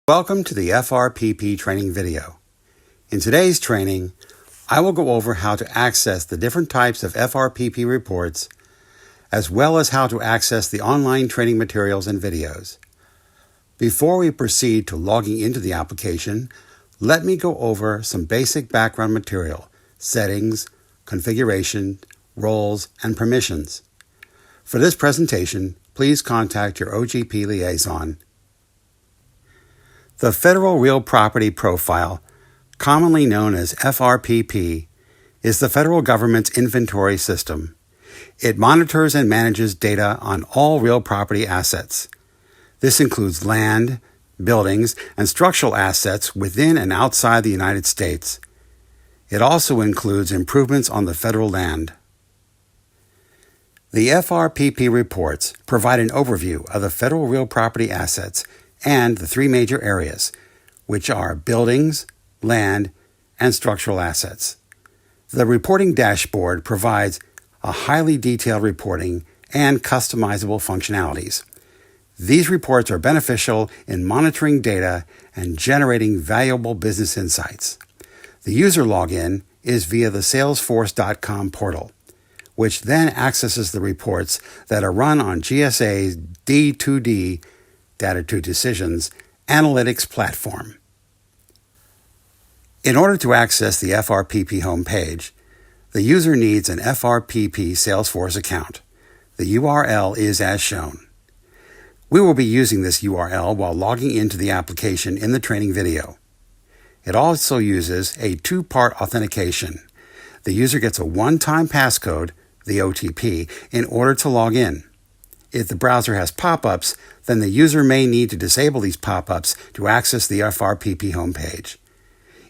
Welcome to the FRPP training video. In today's training, I will go over how to access the different types of FRPP reports, as well as how to access the online training materials and videos. Before we proceed to logging into the application, let me go over some basic background material, settings, configuration, roles, and permissions. For this presentation, please contact your OGP liaison. The Federal Real Property Profile, commonly known as FRPP, is the federal government's inventory system. It monitors and manages data on all real property assets. This includes land, buildings, and structural assets within and outside the United States. It also includes improvements on the federal land. The FRPP reports provide an overview of the federal real property assets and the three major areas, which are buildings, land, and structural assets. The reporting dashboard provides a highly detailed reporting and customizable functionalities. These reports are beneficial in monitoring data and generating valuable business insights. The user login is via the Salesforce.com portal, which then accesses the reports that are run on GSA's D2D Data to Decisions analytics platform. In order to access the FRPP homepage, the user needs an FRPP Salesforce account. The URL is as shown. We will be using this URL while logging into the application in the training video. It also uses a two-part authentication. The user gets a one-time passcode, the OTP, in order to log in. If the browser has pop-ups, then the user may need to disable these pop-ups to access the FRPP homepage.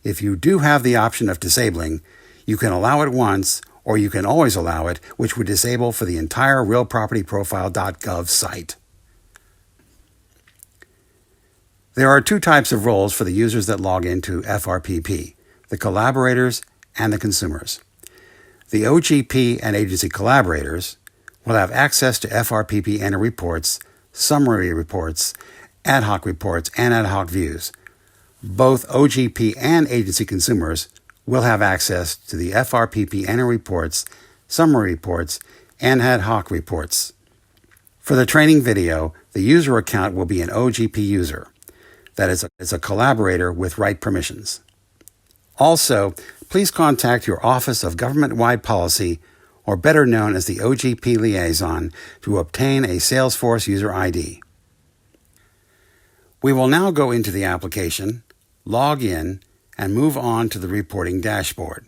If you do have the option of disabling, you can allow it once, or you can always allow it, which would disable for the entire realpropertyprofile.gov site. There are two types of roles for the users that log into FRPP, the collaborators and the consumers. The OGP and agency collaborators will have access to FRPP annual reports, summary reports, ad hoc reports, and ad hoc views. Both OGP and agency consumers will have access to the FRPP annual reports, summary reports, and ad hoc reports. For the training video, the user account will be an OGP user. That is a collaborator with right permissions. Also, please contact your Office of Government-Wide Policy, or better known as the OGP liaison, to obtain a Salesforce user ID. We will now go into the application, log in, and move on to the reporting dashboard.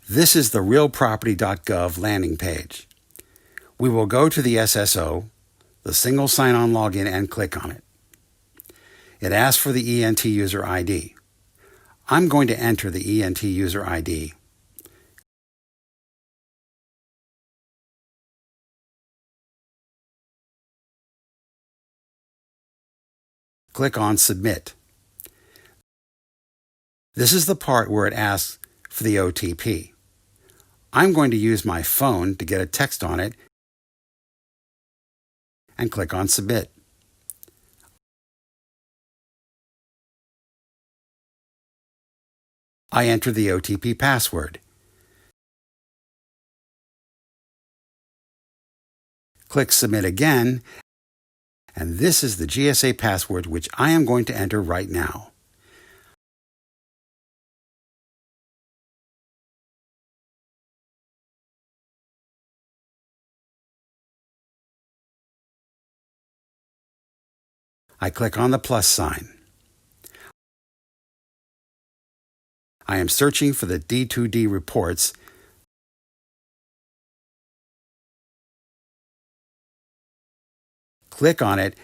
This is the realproperty.gov landing page. We will go to the SSO, the single sign-on login, and click on it. It asks for the ENT user ID. I'm going to enter the ENT user ID. Click on Submit. This is the part where it asks for the OTP. I'm going to use my phone to get a text on it and click on Submit. I enter the OTP password. Click Submit again, and this is the GSA password which I am going to enter right now. I click on the plus sign. I am searching for the D2D reports. Click on it,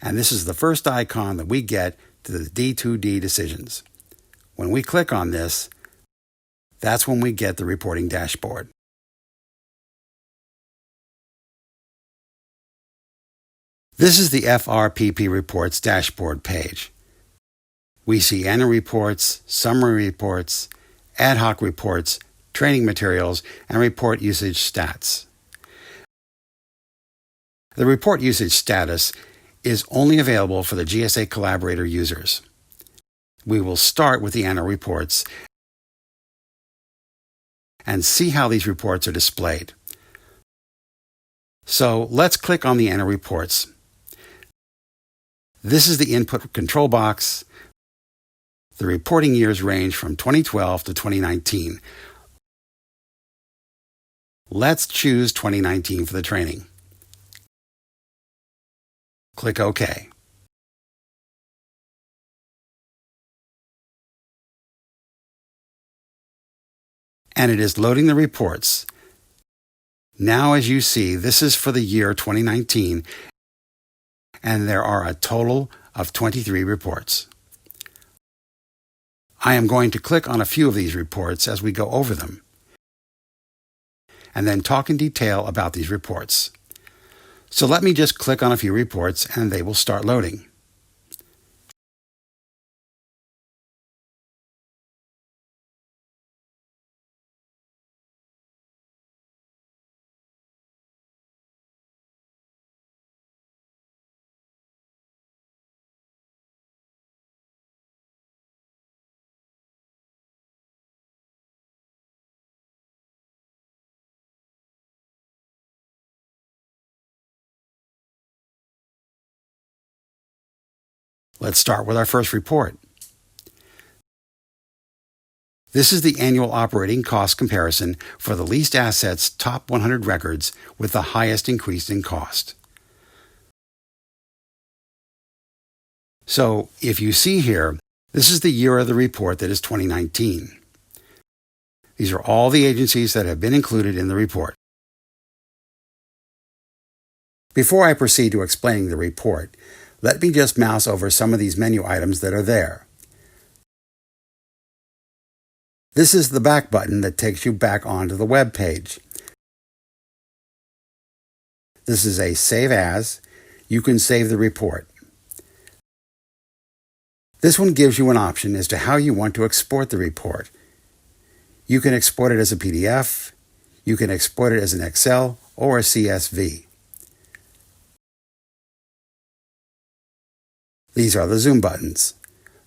and this is the first icon that we get to the D2D decisions. When we click on this, that's when we get the reporting dashboard. This is the FRPP reports dashboard page. We see annual reports, summary reports, ad hoc reports, training materials, and report usage stats. The report usage status is only available for the GSA Collaborator users. We will start with the annual reports and see how these reports are displayed. So let's click on the annual reports. This is the input control box. The reporting years range from 2012 to 2019. Let's choose 2019 for the training. Click OK. And it is loading the reports. Now, as you see, this is for the year 2019, and there are a total of 23 reports. I am going to click on a few of these reports as we go over them, and then talk in detail about these reports. So let me just click on a few reports and they will start loading. Let's start with our first report. This is the annual operating cost comparison for the leased assets top 100 records with the highest increase in cost. So, if you see here, this is the year of the report that is 2019. These are all the agencies that have been included in the report. Before I proceed to explaining the report, let me just mouse over some of these menu items that are there. This is the back button that takes you back onto the web page. This is a Save As. You can save the report. This one gives you an option as to how you want to export the report. You can export it as a PDF, you can export it as an Excel or a CSV. These are the zoom buttons.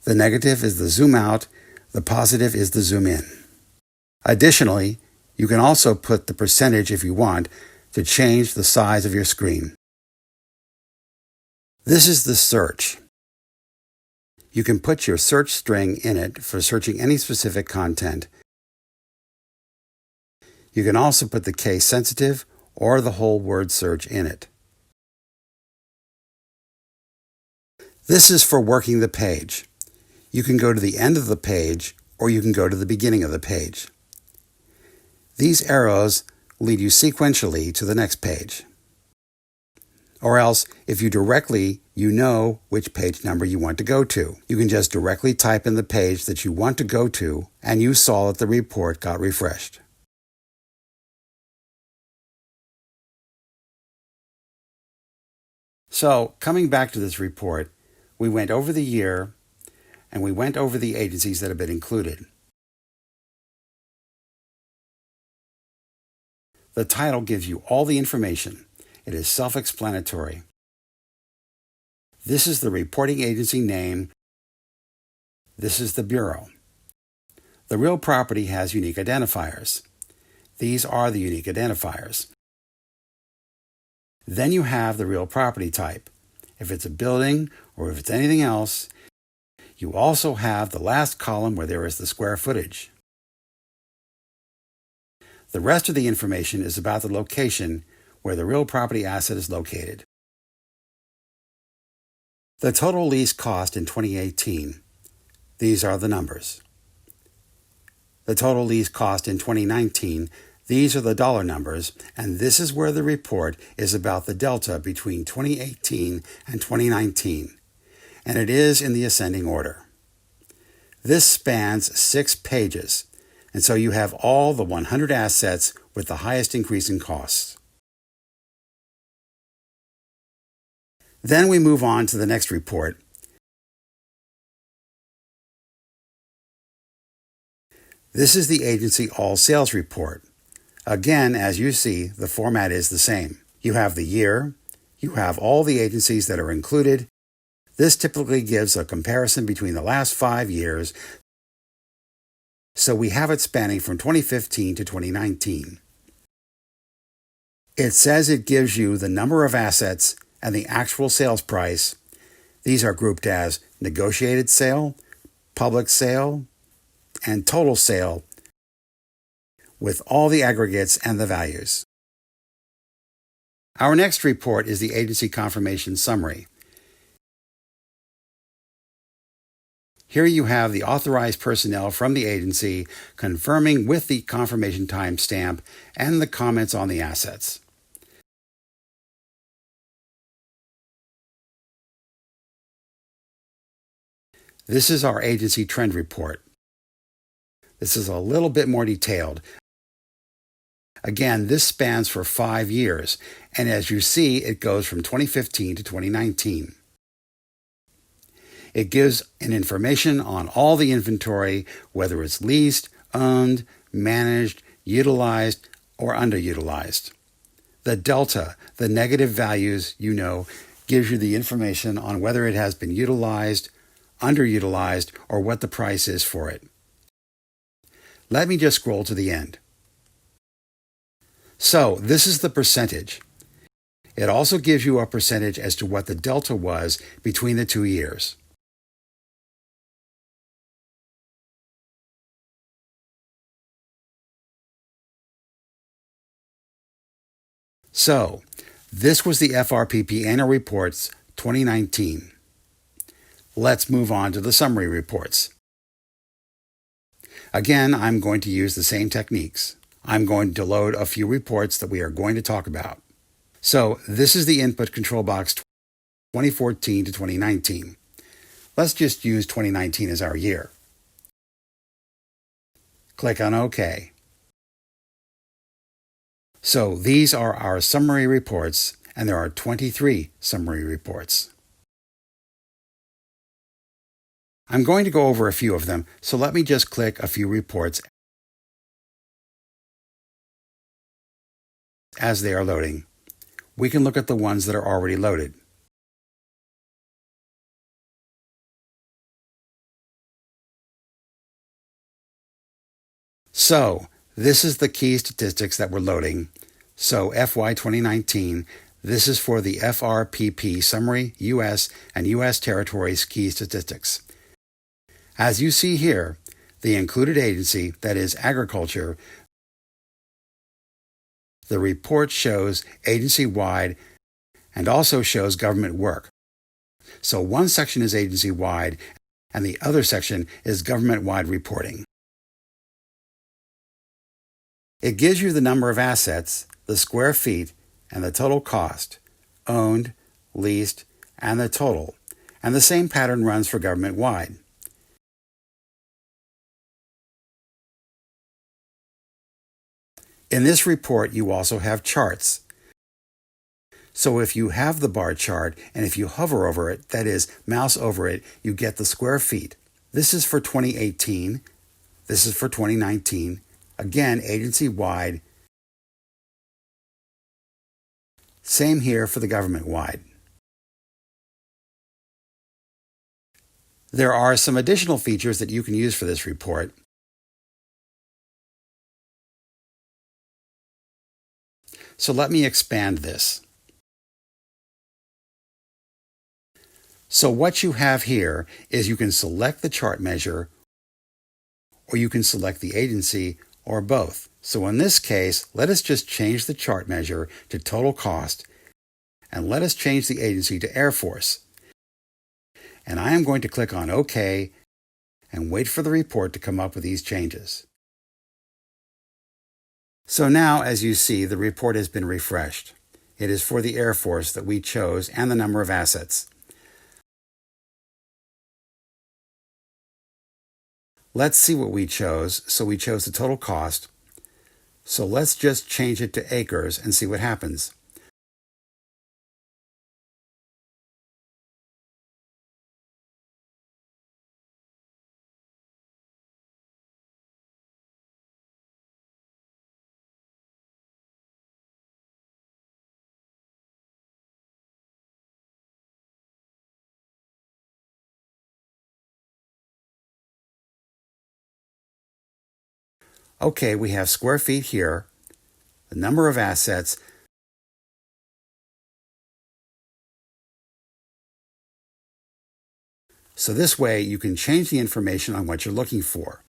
The negative is the zoom out, the positive is the zoom in. Additionally, you can also put the percentage if you want to change the size of your screen. This is the search. You can put your search string in it for searching any specific content. You can also put the case sensitive or the whole word search in it. This is for working the page. You can go to the end of the page or you can go to the beginning of the page. These arrows lead you sequentially to the next page. Or else, if you know which page number you want to go to. You can just directly type in the page that you want to go to and you saw that the report got refreshed. So, coming back to this report, we went over the year and we went over the agencies that have been included. The title gives you all the information. It is self-explanatory. This is the reporting agency name. This is the bureau. The real property has unique identifiers. These are the unique identifiers. Then you have the real property type. If it's a building or if it's anything else, you also have the last column where there is the square footage. The rest of the information is about the location where the real property asset is located. The total lease cost in 2018. These are the numbers. The total lease cost in 2019. These are the dollar numbers, and this is where the report is about the delta between 2018 and 2019, and it is in the ascending order. This spans 6 pages, and so you have all the 100 assets with the highest increase in costs. Then we move on to the next report. This is the agency all sales report. Again, as you see, the format is the same. You have the year, You have all the agencies that are included. This typically gives a comparison between the last 5 years, so we have it spanning from 2015 to 2019. It says it gives you the number of assets and the actual sales price. These are grouped as negotiated sale, public sale, and total sale, with all the aggregates and the values. Our next report is the Agency Confirmation Summary. Here you have the authorized personnel from the agency confirming with the confirmation timestamp and the comments on the assets. This is our agency trend report. This is a little bit more detailed. Again, this spans for 5 years, and as you see, it goes from 2015 to 2019. It gives an information on all the inventory, whether it's leased, owned, managed, utilized, or underutilized. The delta, the negative values, gives you the information on whether it has been utilized, underutilized, or what the price is for it. Let me just scroll to the end. So this is the percentage. It also gives you a percentage as to what the delta was between the 2 years. So, this was the FRPP Annual Reports 2019. Let's move on to the summary reports. Again, I'm going to use the same techniques. I'm going to load a few reports that we are going to talk about. So, this is the input control box 2014 to 2019. Let's just use 2019 as our year. Click on OK. So these are our summary reports, and there are 23 summary reports. I'm going to go over a few of them, so let me just click a few reports as they are loading. We can look at the ones that are already loaded. So, this is the key statistics that we're loading. So, FY 2019, this is for the FRPP Summary, U.S. and U.S. Territories Key Statistics. As you see here, the included agency, that is agriculture, the report shows agency-wide and also shows government work. So one section is agency-wide and the other section is government-wide reporting. It gives you the number of assets, the square feet, and the total cost, owned, leased, and the total, and the same pattern runs for government-wide. In this report, you also have charts. So if you have the bar chart, and if you hover over it, that is, mouse over it, you get the square feet. This is for 2018. This is for 2019. Again, agency-wide. Same here for the government-wide. There are some additional features that you can use for this report. So let me expand this. So what you have here is you can select the chart measure, or you can select the agency, or both. So in this case, let us just change the chart measure to total cost, and let us change the agency to Air Force. And I am going to click on OK and wait for the report to come up with these changes. So now, as you see, the report has been refreshed. It is for the Air Force that we chose and the number of assets. Let's see what we chose. So we chose the total cost. So let's just change it to acres and see what happens. Okay, we have square feet here, the number of assets, so this way you can change the information on what you're looking for.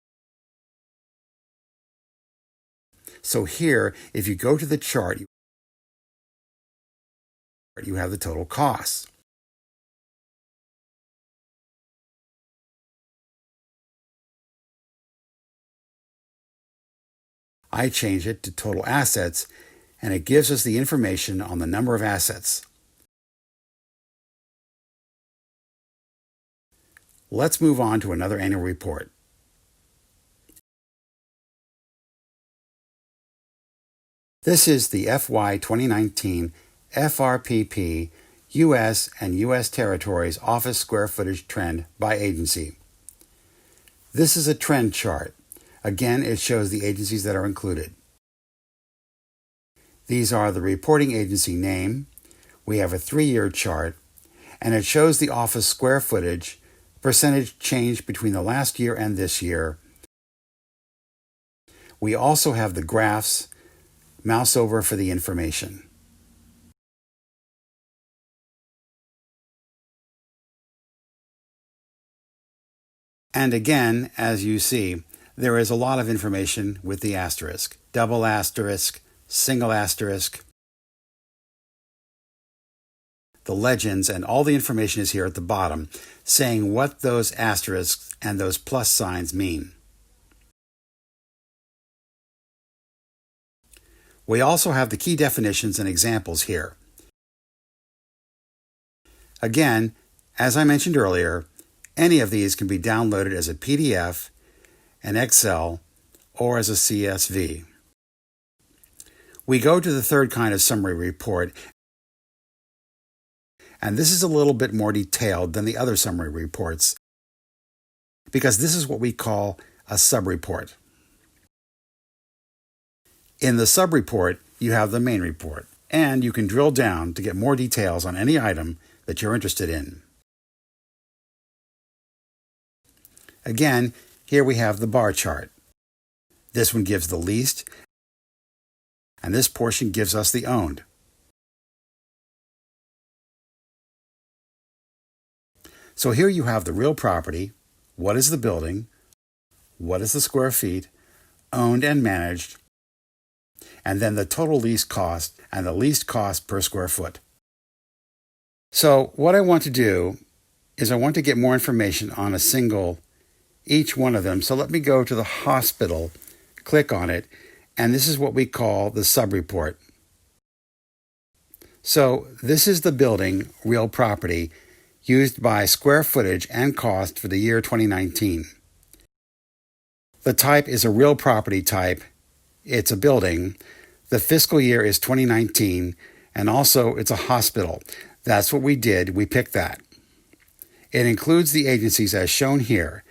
So here, if you go to the chart, you have the total costs. I change it to total assets, and it gives us the information on the number of assets. Let's move on to another annual report. This is the FY 2019 FRPP U.S. and U.S. Territories office square footage trend by agency. This is a trend chart. Again, it shows the agencies that are included. These are the reporting agency name. We have a 3-year chart, and it shows the office square footage, percentage change between the last year and this year. We also have the graphs. Mouse over for the information. And again, as you see, there is a lot of information with the asterisk, double asterisk, single asterisk. The legends and all the information is here at the bottom, saying what those asterisks and those plus signs mean. We also have the key definitions and examples here. Again, as I mentioned earlier, any of these can be downloaded as a PDF, an Excel, or as a CSV. We go to the third kind of summary report, and this is a little bit more detailed than the other summary reports because this is what we call a subreport. In the subreport, you have the main report, and you can drill down to get more details on any item that you're interested in. Again, here we have the bar chart. This one gives the leased, and this portion gives us the owned. So here you have the real property, what is the building, what is the square feet, owned and managed, and then the total lease cost and the leased cost per square foot. So what I want to do is I want to get more information on each one of them. So let me go to the hospital, click on it, and this is what we call the subreport. So this is the building, real property, used by square footage and cost for the year 2019. The type is a real property type. It's a building. The fiscal year is 2019, and also it's a hospital. That's what we did. We picked that. It includes the agencies as shown here.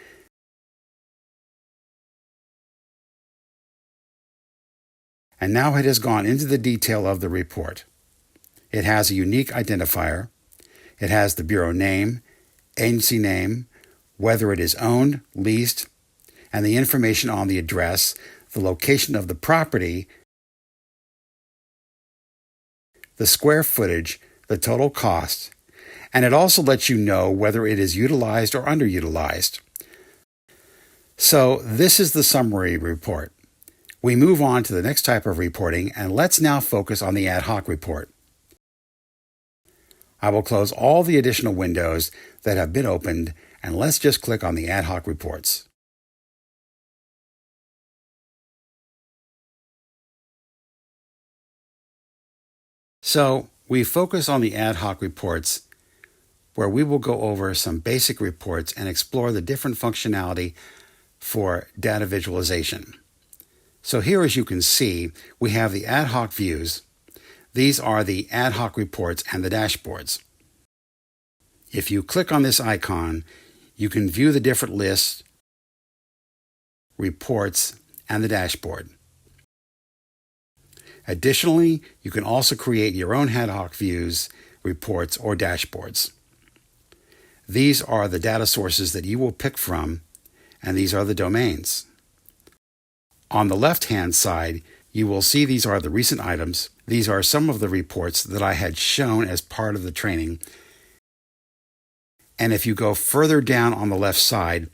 And now it has gone into the detail of the report. It has a unique identifier. It has the bureau name, agency name, whether it is owned, leased, and the information on the address, the location of the property, the square footage, the total cost, and it also lets you know whether it is utilized or underutilized. So this is the summary report. We move on to the next type of reporting, and let's now focus on the ad hoc report. I will close all the additional windows that have been opened, and let's just click on the ad hoc reports. So we focus on the ad hoc reports, where we will go over some basic reports and explore the different functionality for data visualization. So here, as you can see, we have the ad hoc views. These are the ad hoc reports and the dashboards. If you click on this icon, you can view the different lists, reports, and the dashboard. Additionally, you can also create your own ad hoc views, reports, or dashboards. These are the data sources that you will pick from, and these are the domains. On the left-hand side, you will see these are the recent items. These are some of the reports that I had shown as part of the training. And if you go further down on the left side,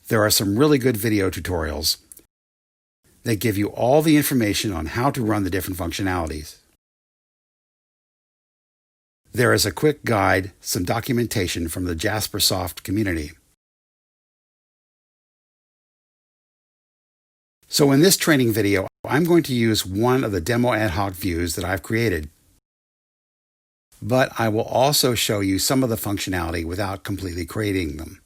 there are some really good video tutorials that give you all the information on how to run the different functionalities. There is a quick guide, some documentation from the JasperSoft community. So in this training video, I'm going to use one of the demo ad hoc views that I've created. But I will also show you some of the functionality without completely creating them.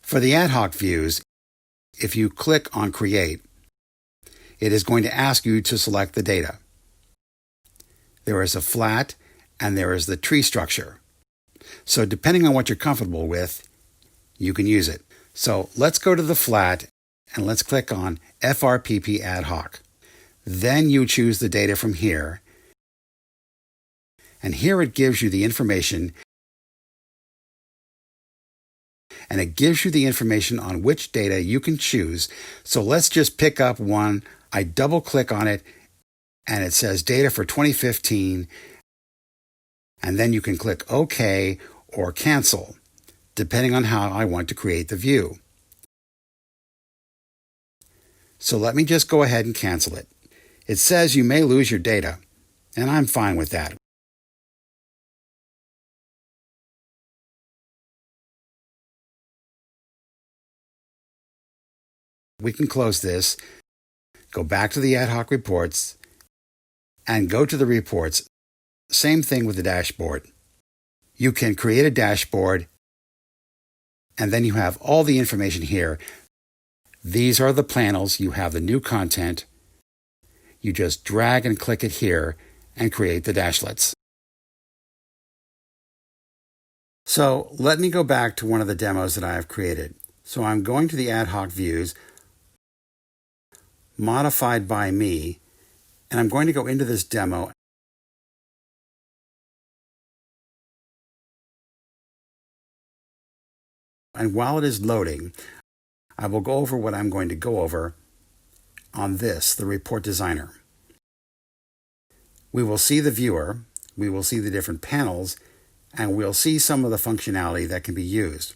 For the ad hoc views, if you click on Create, it is going to ask you to select the data. There is a flat and there is the tree structure. So depending on what you're comfortable with, you can use it. So let's go to the flat and let's click on Frpp Ad Hoc. Then you choose the data from here. And here it gives you the information, and it gives you the information on which data you can choose. So let's just pick up one. I double click on it and it says data for 2015, and then you can click OK or cancel, depending on how I want to create the view. So let me just go ahead and cancel it. It says you may lose your data, and I'm fine with that. We can close this, go back to the ad hoc reports, and go to the reports. Same thing with the dashboard. You can create a dashboard, and then you have all the information here. These are the panels. You have the new content. You just drag and click it here and create the dashlets. So let me go back to one of the demos that I have created. So I'm going to the ad hoc views, modified by me, and I'm going to go into this demo. And while it is loading, I will go over what I'm going to go over on this, the report designer. We will see the viewer, we will see the different panels, and we'll see some of the functionality that can be used.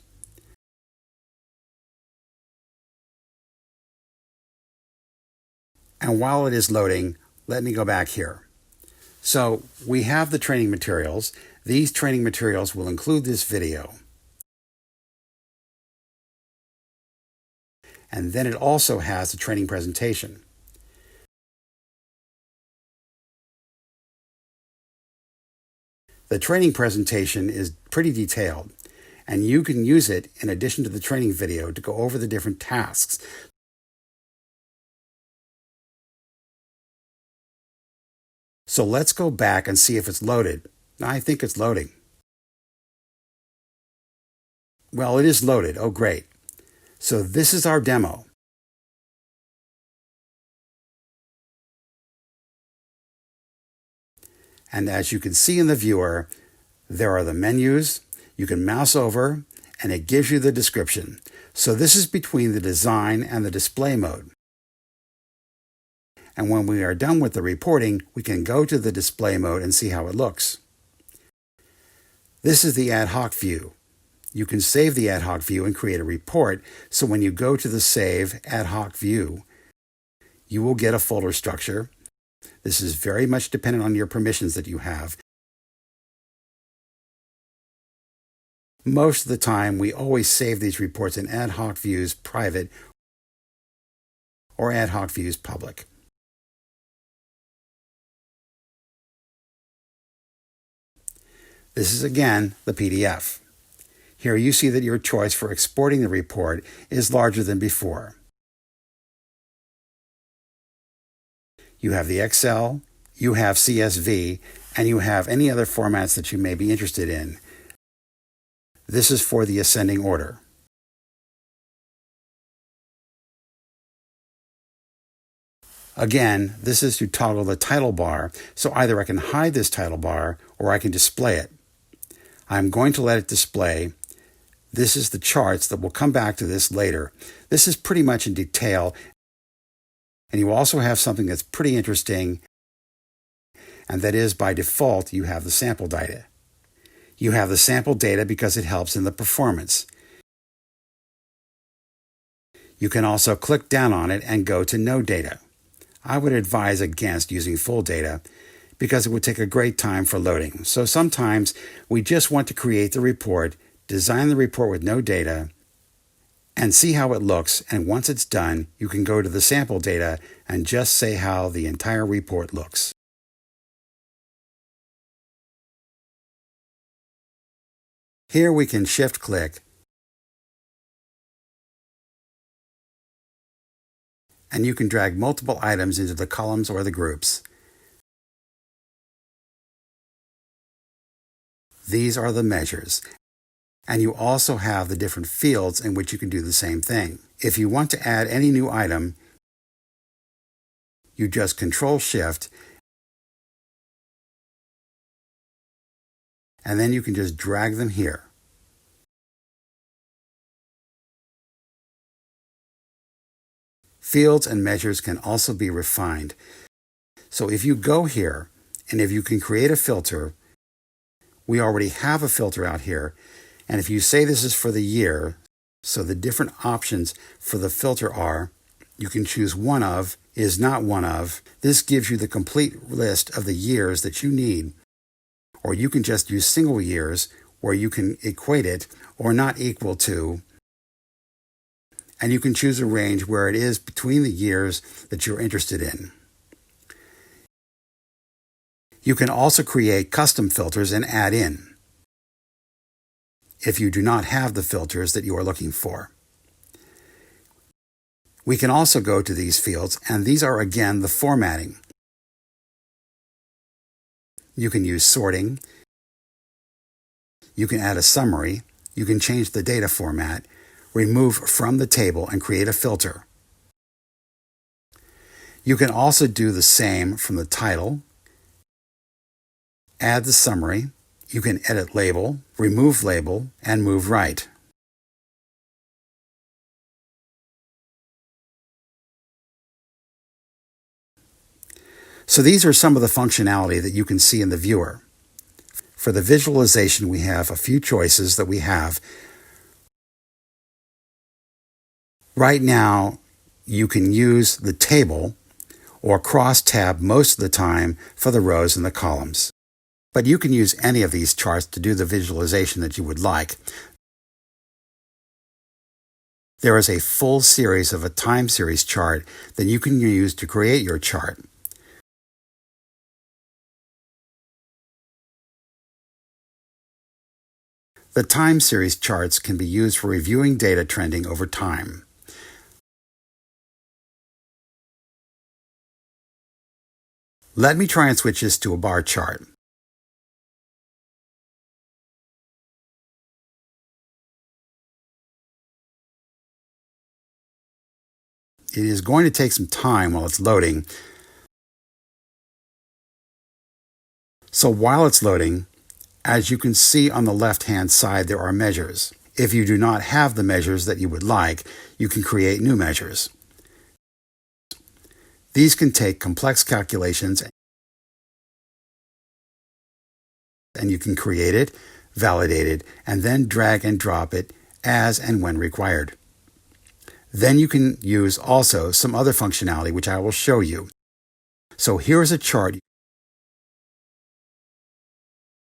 And while it is loading, let me go back here. So we have the training materials. These training materials will include this video. And then it also has a training presentation. The training presentation is pretty detailed, and you can use it in addition to the training video to go over the different tasks. So let's go back and see if it's loaded. I think it's loading. Well, it is loaded. Oh, great. So this is our demo. And as you can see in the viewer, there are the menus. You can mouse over, and it gives you the description. So this is between the design and the display mode. And when we are done with the reporting, we can go to the display mode and see how it looks. This is the ad hoc view. You can save the ad hoc view and create a report, so when you go to the Save Ad Hoc View, you will get a folder structure. This is very much dependent on your permissions that you have. Most of the time, we always save these reports in Ad Hoc Views Private or Ad Hoc Views Public. This is again the PDF. Here you see that your choice for exporting the report is larger than before. You have the Excel, you have CSV, and you have any other formats that you may be interested in. This is for the ascending order. Again, this is to toggle the title bar, so either I can hide this title bar or I can display it. I'm going to let it display. This is the charts that will come back to this later. This is pretty much in detail, And you also have something that's pretty interesting, and that is by default you have the sample data. You have the sample data because it helps in the performance. You can also click down on it and go to no data. I would advise against using full data because it would take a great time for loading. So sometimes we just want to create the report, design the report with no data, and see how it looks, and once it's done, you can go to the sample data and just say how the entire report looks. Here we can shift-click and you can drag multiple items into the columns or the groups. These are the measures. And you also have the different fields in which you can do the same thing. If you want to add any new item, you just Control-Shift, and then you can just drag them here. Fields and measures can also be refined. So if you go here, and if you can create a filter, we already have a filter out here. And if you say this is for the year, so the different options for the filter are, you can choose one of, is not one of. This gives you the complete list of the years that you need. Or you can just use single years where you can equate it or not equal to. And you can choose a range where it is between the years that you're interested in. You can also create custom filters and add in if you do not have the filters that you are looking for. We can also go to these fields, and these are again the formatting. You can use sorting. You can add a summary. You can change the data format, remove from the table, and create a filter. You can also do the same from the title, add the summary. You can edit label, remove label, and move right. So these are some of the functionality that you can see in the viewer. For the visualization, we have a few choices that we have. Right now, you can use the table or cross-tab most of the time for the rows and the columns. But you can use any of these charts to do the visualization that you would like. There is a full series of a time series chart that you can use to create your chart. The time series charts can be used for reviewing data trending over time. Let me try and switch this to a bar chart. It is going to take some time while it's loading. So while it's loading, as you can see on the left-hand side, there are measures. If you do not have the measures that you would like, you can create new measures. These can take complex calculations, and you can create it, validate it, and then drag and drop it as and when required. Then you can use also some other functionality, which I will show you. So here's a chart. You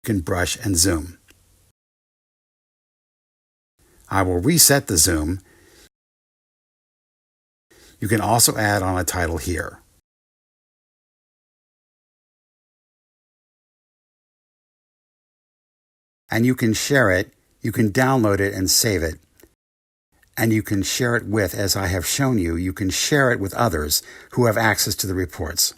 can brush and zoom. I will reset the zoom. You can also add on a title here. And you can share it, you can download it and save it. And you can share it with, as I have shown you, you can share it with others who have access to the reports.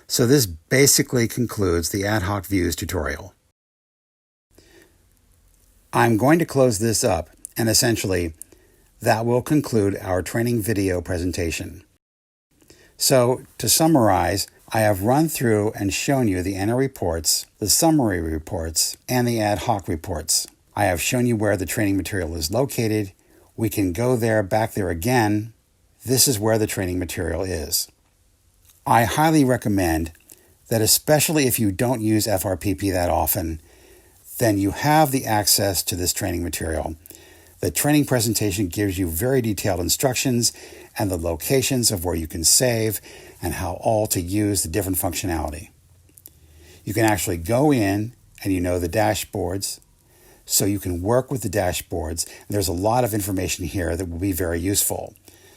So this basically concludes the Ad Hoc Views tutorial. I'm going to close this up, and essentially, that will conclude our training video presentation. So, to summarize, I have run through and shown you the annual reports, the summary reports, and the ad hoc reports. I have shown you where the training material is located. We can go back there again. This is where the training material is. I highly recommend that, especially if you don't use FRPP that often, then you have the access to this training material. The training presentation gives you very detailed instructions and the locations of where you can save and how all to use the different functionality. You can actually go in and you know the dashboards, so you can work with the dashboards. There's a lot of information here that will be very useful.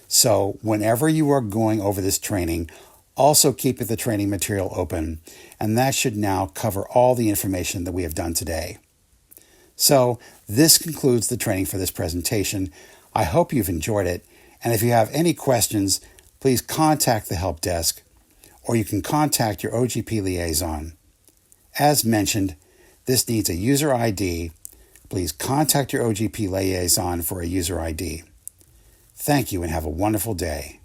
So whenever you are going over this training, also keep the training material open, and that should now cover all the information that we have done today. So this concludes the training for this presentation. I hope you've enjoyed it, and if you have any questions, please contact the help desk, or you can contact your OGP liaison. As mentioned, this needs a user ID. Please contact your OGP liaison for a user ID. Thank you and have a wonderful day.